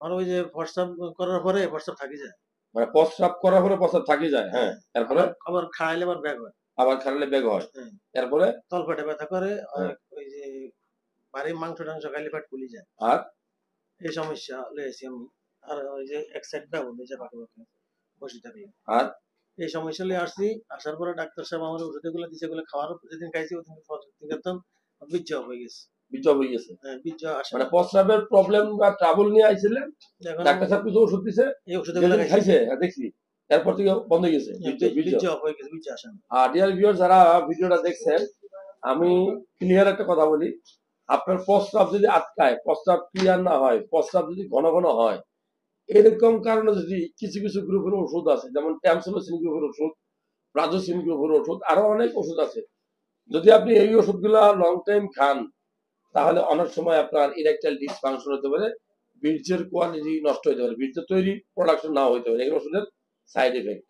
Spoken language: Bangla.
আর ওই যে প্রস্রাব করার পরে প্রস্রাব থাকি যায়। মানে প্রস্রাব করার পরে প্রস্রাব থাকি যায়, হ্যাঁ। এরপরে আবার খাইলে আবার ব্যাগ হয়। আবার খাইলে বেগ হয়। হ্যাঁ। এরপরে তলপেটে ব্যথা করে, হ্যাঁ। ওই যে ভারী মাংস-টাংস খাইলে পেট ফুলি যায়। আর এই সমস্যা লইছি আমি। আর ওই যে এক সাইড ব্যথা হইছে পাকে বসে থাকলে। আর এই সমস্যা লইয়া আসছি। আসার পরে ডাক্তার সাহেব আমার ওষুধগুলো দিছে, এগুলো খাওয়ার যেদিন খাইছি ওদিন একদম বীর্য হয়ে গেছে। বীর্য হয়ে গেছে। হ্যাঁ, বীর্য আসে মানে না। প্রস্রাবের প্রবলেম বা ট্রাবল নিয়ে আইছিলেন, এখন ডাক্তার সাহেব কিছু ওষুধ দিছে, এই ওষুধগুলো যেদিন খাইছি। খাইছে দেখছি এরপর থেকে বন্ধ হয়ে গেছে বীর্য। বীর্য হয়ে গেছে, বীর্য আসে না। আর ডিয়ার ভিউয়ার যারা ভিডিওটা দেখছেন, আমি ক্লিয়ার একটা কথা বলি, আপনার প্রস্রাব যদি আটকায়, প্রস্রাব ক্লিয়ার না হয়, প্রস্রাব যদি ঘন ঘন হয়, এরকম কারণে যদি কিছু কিছু গ্রুপের ওষুধ আছে, যেমন ট্যামসোলোসিন গ্রুপের ওষুধ, প্রাজোসিন গ্রুপের ওষুধ, আরো অনেক ওষুধ আছে। যদি আপনি এই ওষুধগুলা লং টাইম খান, তাহলে অনেক সময় আপনার ইরেকটাইল ডিসফাংশন হতে পারে, বীর্যের কোয়ালিটি নষ্ট হতে পারে, বীর্য তৈরি প্রোডাকশন নাও হতে পারে। এই ওষুধের সাইড এফেক্ট।